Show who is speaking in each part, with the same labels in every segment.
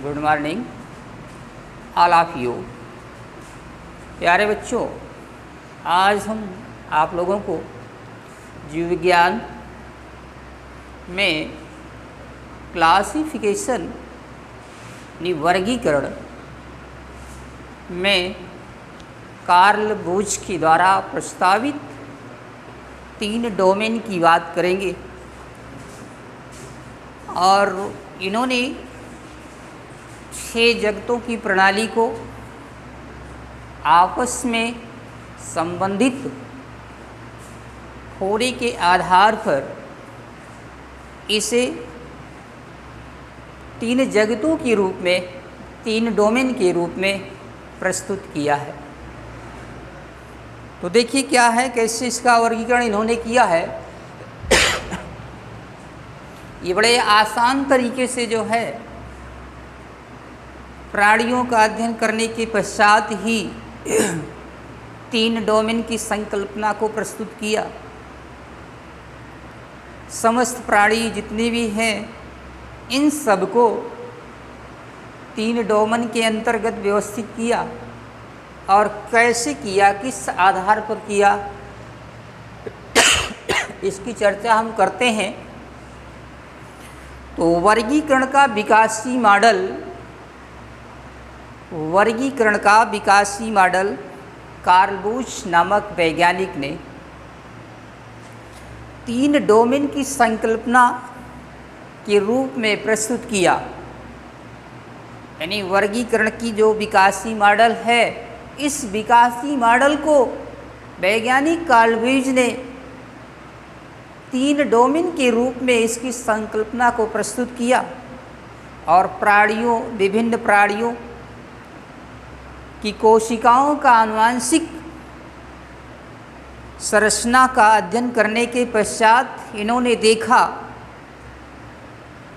Speaker 1: Good morning all of you. प्यारे बच्चों, आज हम आप लोगों को जीव विज्ञान में क्लासिफिकेशन वर्गीकरण में कार्ल बूच के द्वारा प्रस्तावित 3 डोमेन की बात करेंगे। और इन्होंने 6 जगतों की प्रणाली को आपस में संबंधित होने के आधार पर इसे 3 जगतों के रूप में, 3 डोमेन के रूप में प्रस्तुत किया है। तो देखिए क्या है, कैसे इसका वर्गीकरण इन्होंने किया है। ये बड़े आसान तरीके से जो है प्राणियों का अध्ययन करने के पश्चात ही 3 डोमेन की संकल्पना को प्रस्तुत किया। समस्त प्राणी जितने भी हैं इन सब को 3 डोमेन के अंतर्गत व्यवस्थित किया। और कैसे किया, किस आधार पर किया, इसकी चर्चा हम करते हैं। तो वर्गीकरण का विकासी मॉडल कार्ल बूच नामक वैज्ञानिक ने 3 डोमेन की संकल्पना के रूप में प्रस्तुत किया। यानी वर्गीकरण की जो विकासी मॉडल है, इस विकासी मॉडल को वैज्ञानिक कार्ल बूच ने 3 डोमेन के रूप में इसकी संकल्पना को प्रस्तुत किया। और विभिन्न प्राणियों की कोशिकाओं का आनुवंशिक संरचना का अध्ययन करने के पश्चात इन्होंने देखा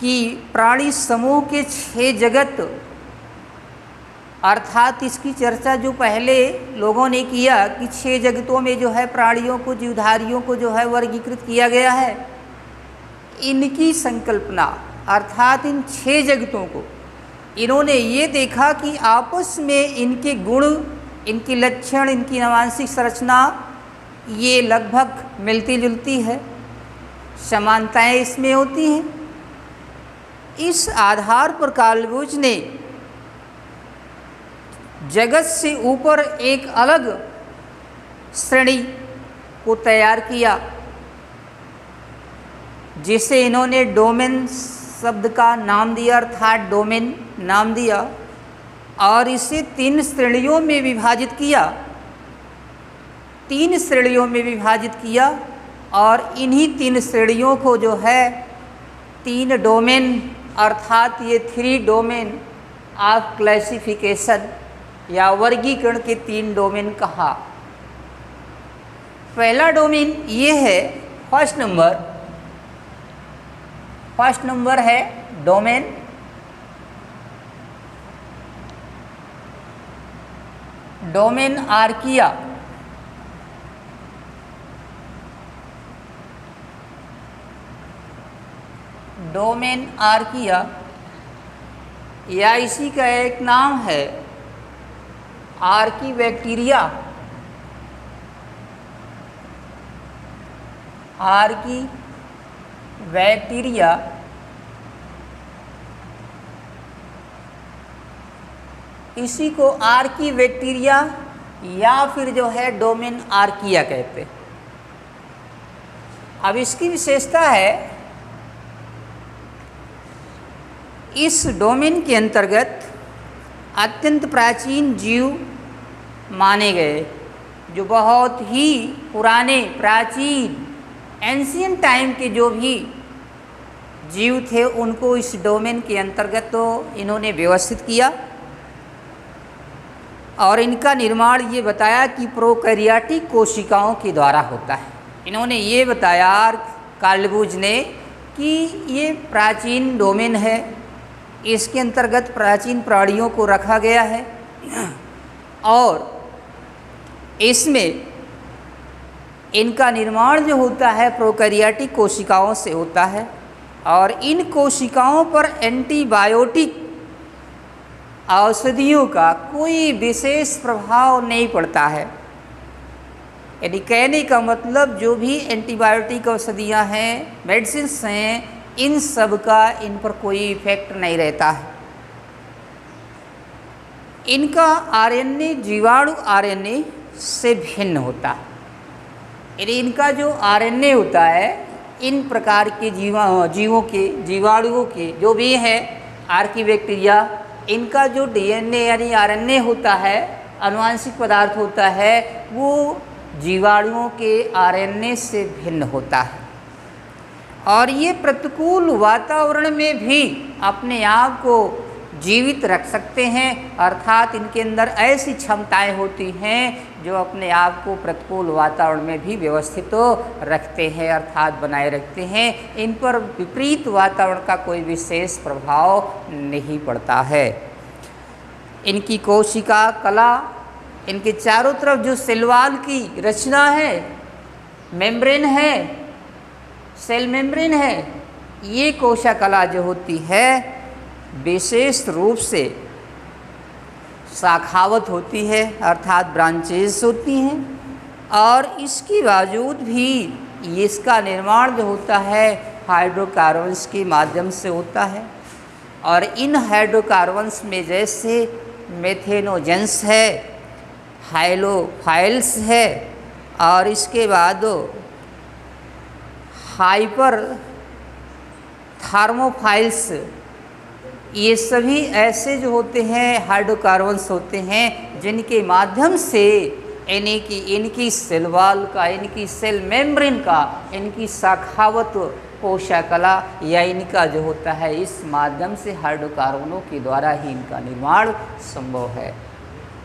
Speaker 1: कि प्राणी समूह के 6 जगत, अर्थात इसकी चर्चा जो पहले लोगों ने किया कि 6 जगतों में जो है प्राणियों को, जीवधारियों को जो है वर्गीकृत किया गया है, इनकी संकल्पना अर्थात इन 6 जगतों को इन्होंने ये देखा कि आपस में इनके गुण, इनके लक्षण, इनकी आनुवंशिक संरचना ये लगभग मिलती जुलती है, समानताएं इसमें होती हैं। इस आधार पर कार्ल बूच ने जगत से ऊपर एक अलग श्रेणी को तैयार किया, जिसे इन्होंने डोमेन शब्द का नाम दिया, अर्थात डोमेन नाम दिया। और इसे 3 श्रेणियों में विभाजित किया, 3 श्रेणियों में विभाजित किया। और इन्हीं 3 श्रेणियों को जो है 3 डोमेन, अर्थात ये 3 डोमेन ऑफ क्लासिफिकेशन या वर्गीकरण के 3 डोमेन कहा। पहला डोमेन ये है, फर्स्ट नंबर है डोमेन आर्किया। डोमेन आर्किया या इसी का एक नाम है आर्कीबैक्टीरिया। आर्कीबैक्टीरिया इसी को आर्कीबैक्टीरिया या फिर जो है डोमेन आर्किया कहते हैं। अब इसकी विशेषता है, इस डोमेन के अंतर्गत अत्यंत प्राचीन जीव माने गए, जो बहुत ही पुराने, प्राचीन, एंशिएंट टाइम के जो भी जीव थे उनको इस डोमेन के अंतर्गत तो इन्होंने व्यवस्थित किया। और इनका निर्माण ये बताया कि प्रोकैरियोटिक कोशिकाओं के द्वारा होता है। इन्होंने ये बताया कार्ल बूच ने कि ये प्राचीन डोमेन है, इसके अंतर्गत प्राचीन प्राणियों को रखा गया है और इसमें इनका निर्माण जो होता है प्रोकैरियोटिक कोशिकाओं से होता है। और इन कोशिकाओं पर एंटीबायोटिक औषधियों का कोई विशेष प्रभाव नहीं पड़ता है। यानी कहने का मतलब जो भी एंटीबायोटिक औषधियाँ हैं, मेडिसिन्स हैं, इन सब का इन पर कोई इफेक्ट नहीं रहता है। इनका आरएनए जीवाणु आरएनए से भिन्न होता है। यानी इनका जो आरएनए होता है, इन प्रकार के जीवों के जीवाणुओं के जो भी हैं आर्कीबैक्टीरिया, इनका जो डीएनए यानी आरएनए होता है, आनुवांशिक पदार्थ होता है, वो जीवाणुओं के आरएनए से भिन्न होता है। और ये प्रतिकूल वातावरण में भी अपने आप को जीवित रख सकते हैं, अर्थात इनके अंदर ऐसी क्षमताएं होती हैं जो अपने आप को प्रतिकूल वातावरण में भी व्यवस्थित रखते हैं, अर्थात बनाए रखते हैं। इन पर विपरीत वातावरण का कोई विशेष प्रभाव नहीं पड़ता है। इनकी कोशिका कला, इनके चारों तरफ जो सेल वॉल की रचना है, मेम्ब्रेन है, सेल मेम्ब्रेन है, ये कोशिका कला जो होती है विशेष रूप से शाखावत होती है, अर्थात ब्रांचेस होती हैं। और इसके बावजूद भी इसका निर्माण जो होता है हाइड्रोकार्बन्स के माध्यम से होता है। और इन हाइड्रोकार्बन्स में जैसे मेथेनोजेंस है, हाइलोफाइल्स है, और इसके बाद हाइपर थर्मोफाइल्स, ये सभी ऐसे जो होते हैं हाइड्रोकार्बन्स होते हैं जिनके माध्यम से इनकी सेल वॉल का, इनकी सेल मेम्ब्रेन का, इनकी शाखावत कोशिका कला या इनका जो होता है, इस माध्यम से हाइड्रोकार्बनों के द्वारा ही इनका निर्माण संभव है।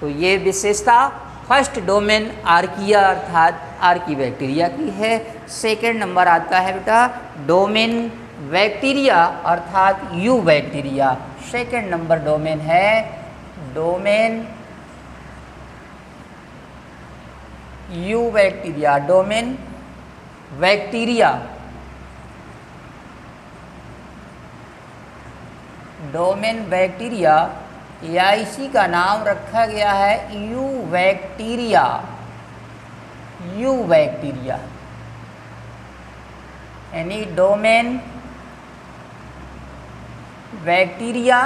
Speaker 1: तो ये विशेषता फर्स्ट डोमेन आर्किया अर्थात आर्कीबैक्टीरिया की है। सेकंड नंबर आता है बेटा डोमेन बैक्टीरिया अर्थात eubacteria. Second number domain है domain eubacteria, domain bacteria. Domain bacteria या इसी का नाम रखा गया है यू बैक्टीरिया। यू बैक्टीरिया यानी डोमेन बैक्टीरिया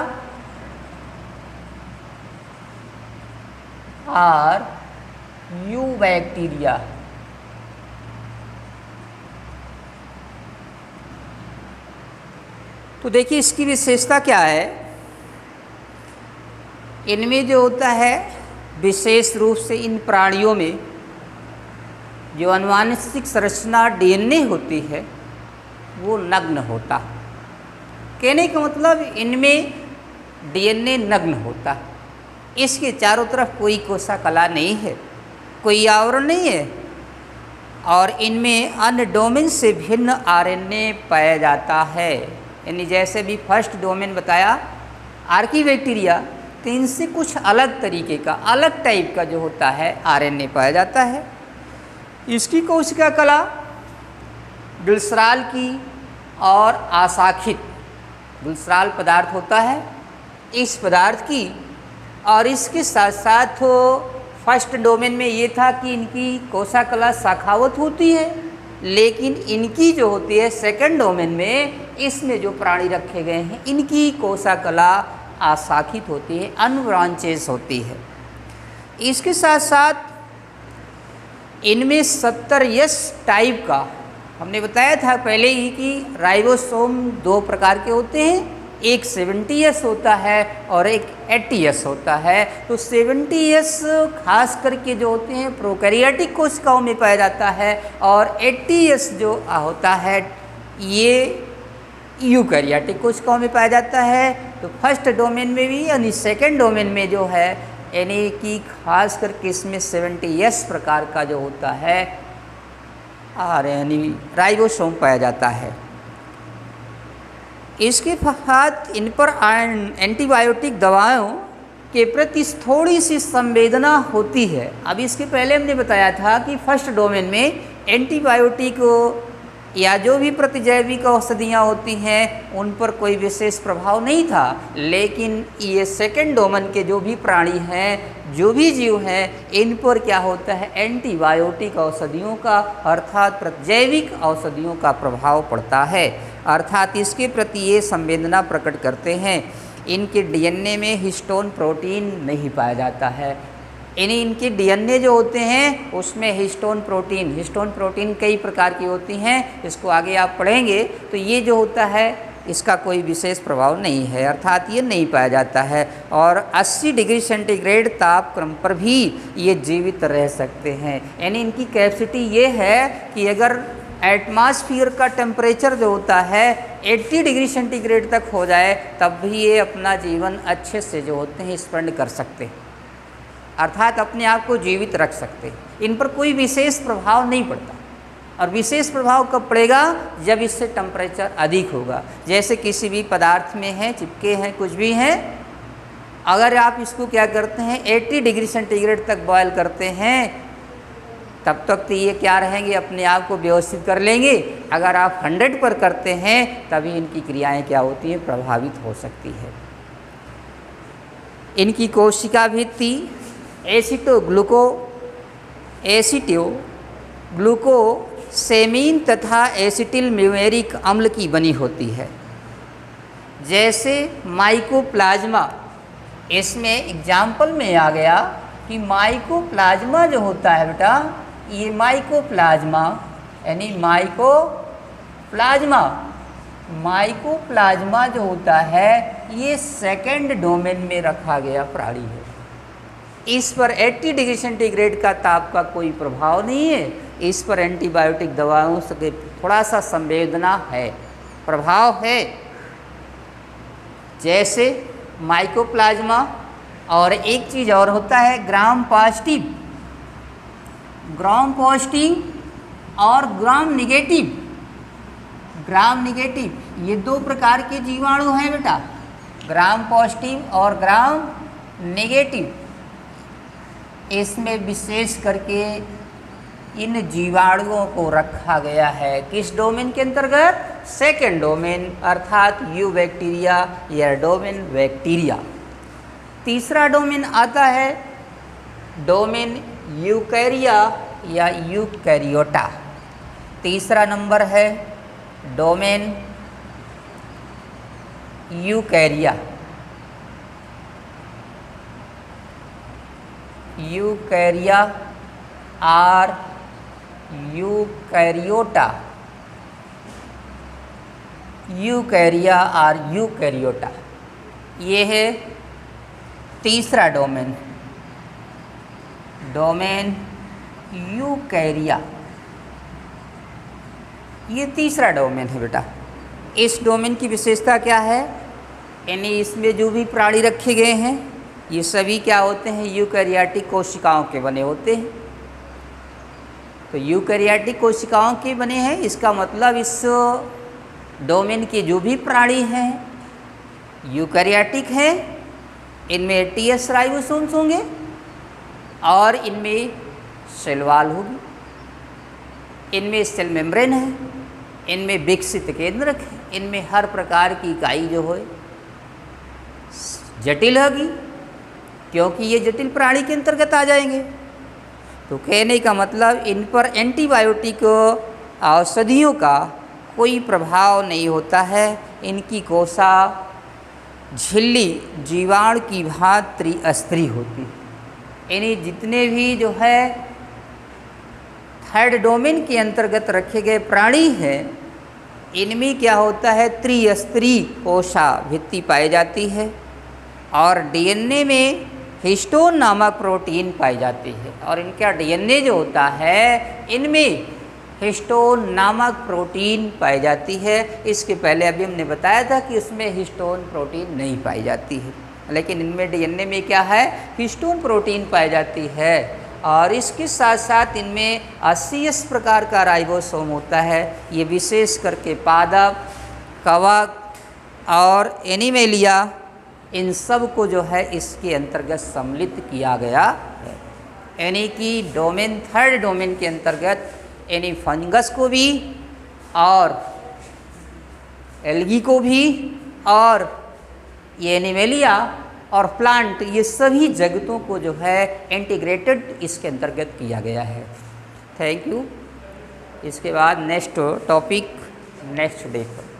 Speaker 1: और यू बैक्टीरिया। तो देखिए इसकी विशेषता क्या है। इनमें जो होता है विशेष रूप से इन प्राणियों में जो आनुवांशिक संरचना डीएनए होती है वो नग्न होता। कहने का मतलब इनमें डीएनए नग्न होता, इसके चारों तरफ कोई कोशिका कला नहीं है, कोई आवरण नहीं है, और इनमें अन्य डोमेन से भिन्न आरएनए पाया जाता है। यानी जैसे भी फर्स्ट डोमेन बताया आर्कीबैक्टीरिया, तो इनसे कुछ अलग तरीके का, अलग टाइप का जो होता है आरएनए पाया जाता है। इसकी कोशिका कला ग्लिसरॉल की और आशाखित, ग्लिसरॉल पदार्थ होता है इस पदार्थ की, और इसके साथ साथ फर्स्ट डोमेन में ये था कि इनकी कोशिका कला शाखावत होती है, लेकिन इनकी जो होती है सेकंड डोमेन में, इसमें जो प्राणी रखे गए हैं इनकी कोशिका कला आशाखित होती है, अनब्रांचेस होती है। इसके साथ साथ इनमें 70S टाइप का, हमने बताया था पहले ही कि राइबोसोम दो प्रकार के होते हैं, एक 70S होता है और एक 80S होता है। तो 70S खास करके जो होते हैं प्रोकैरियोटिक कोशिकाओं में पाया जाता है, और 80S जो होता है ये यूकैरियोटिक कोशिकाओं में पाया जाता है। तो फर्स्ट डोमेन में भी यानी सेकेंड डोमेन में जो है यानी कि खास करके इसमें 70S प्रकार का जो होता है यानी राइबोसोम पाया जाता है। इसके साथ इन पर एंटीबायोटिक दवाओं के प्रति थोड़ी सी संवेदना होती है। अब इसके पहले हमने बताया था कि फर्स्ट डोमेन में एंटीबायोटिक या जो भी प्रतिजैविक औषधियाँ होती हैं उन पर कोई विशेष प्रभाव नहीं था, लेकिन ये सेकंड डोमेन के जो भी प्राणी हैं, जो भी जीव हैं, इन पर क्या होता है, एंटीबायोटिक औषधियों का अर्थात प्रतिजैविक औषधियों का प्रभाव पड़ता है, अर्थात इसके प्रति ये संवेदना प्रकट करते हैं। इनके डीएनए में हिस्टोन प्रोटीन नहीं पाया जाता है, यानी इनके डीएनए जो होते हैं उसमें हिस्टोन प्रोटीन कई प्रकार की होती हैं, इसको आगे आप पढ़ेंगे। तो ये जो होता है इसका कोई विशेष प्रभाव नहीं है, अर्थात ये नहीं पाया जाता है। और 80 डिग्री सेंटीग्रेड तापक्रम पर भी ये जीवित रह सकते हैं, यानी इनकी कैपेसिटी ये है कि अगर एटमॉस्फेयर का टेम्परेचर जो होता है 80 डिग्री सेंटीग्रेड तक हो जाए तब भी ये अपना जीवन अच्छे से जो होते हैं स्पेंड कर सकते हैं, अर्थात अपने आप को जीवित रख सकते हैं। इन पर कोई विशेष प्रभाव नहीं पड़ता, और विशेष प्रभाव कब पड़ेगा, जब इससे टेम्परेचर अधिक होगा। जैसे किसी भी पदार्थ में है, चिपके हैं, कुछ भी हैं, अगर आप इसको क्या करते हैं 80 डिग्री सेंटीग्रेड तक बॉयल करते हैं तब तक तो ये क्या रहेंगे, अपने आप को व्यवस्थित कर लेंगे। अगर आप 100 पर करते हैं तभी इनकी क्रियाएं क्या होती हैं, प्रभावित हो सकती है। इनकी कोशिका भित्ति ग्लूकोसेमीन तथा एसिटिल म्यूमेरिक अम्ल की बनी होती है। जैसे माइकोप्लाज्मा, इसमें एग्जाम्पल में आ गया कि माइकोप्लाज्मा जो होता है बेटा, ये माइकोप्लाज्मा यानी माइकोप्लाज्मा जो होता है ये सेकंड डोमेन में रखा गया प्राणी है। इस पर 80 डिग्री सेंटीग्रेड का ताप का कोई प्रभाव नहीं है, इस पर एंटीबायोटिक दवाओं से थोड़ा सा संवेदना है, प्रभाव है। जैसे माइकोप्लाज्मा, और एक चीज़ और होता है ग्राम पॉजिटिव और ग्राम निगेटिव, ये दो प्रकार के जीवाणु हैं बेटा, ग्राम पॉजिटिव और ग्राम नेगेटिव। इसमें विशेष करके इन जीवाणुओं को रखा गया है किस डोमेन के अंतर्गत, सेकेंड डोमेन, अर्थात यू बैक्टीरिया या डोमेन बैक्टीरिया। तीसरा डोमेन आता है डोमेन यूकैरिया या यूकैरियोटा। तीसरा नंबर है डोमेन यूकैरिया और यूकैरियोटा, ये है तीसरा डोमेन यूकैरिया, ये तीसरा डोमेन है बेटा। इस डोमेन की विशेषता क्या है, यानी इसमें जो भी प्राणी रखे गए हैं ये सभी क्या होते हैं, यूकैरियोटिक कोशिकाओं के बने होते हैं। तो यूकैरियोटिक कोशिकाओं के बने हैं, इसका मतलब इस डोमेन के जो भी प्राणी हैं यूकैरियोटिक हैं, इनमें टीएस राइबोसोम्स होंगे और इनमें सेल वॉल होगी, इनमें सेल मेम्ब्रेन है, इनमें विकसित केंद्रक है, इनमें हर प्रकार की इकाई जो है जटिल होगी, क्योंकि ये जटिल प्राणी के अंतर्गत आ जाएंगे। तो कहने का मतलब इन पर एंटीबायोटिक औषधियों का कोई प्रभाव नहीं होता है। इनकी कोशा झिल्ली जीवाणु की भांति त्रिस्तरी होती है, यानी जितने भी जो है थर्ड डोमेन के अंतर्गत रखे गए प्राणी हैं इनमें क्या होता है, त्रिस्तरी कोशा भित्ति पाई जाती है और डीएनए में हिस्टोन नामक प्रोटीन पाई जाती है। और इनका डीएनए जो होता है इनमें हिस्टोन नामक प्रोटीन पाई जाती है। इसके पहले अभी हमने बताया था कि इसमें हिस्टोन प्रोटीन नहीं पाई जाती है, लेकिन इनमें डीएनए में क्या है, हिस्टोन प्रोटीन पाई जाती है। और इसके साथ साथ इनमें 80 प्रकार का राइबोसोम होता है। ये विशेष करके पादप, कवक और एनिमेलिया, इन सब को जो है इसके अंतर्गत सम्मिलित किया गया है। यानी कि डोमेन थर्ड डोमेन के अंतर्गत यानी फंगस को भी और एल्गी को भी, और ये एनिमेलिया और प्लांट, ये सभी जगतों को जो है इंटीग्रेटेड इसके अंतर्गत किया गया है। Thank you. इसके बाद नेक्स्ट टॉपिक नेक्स्ट डे पर।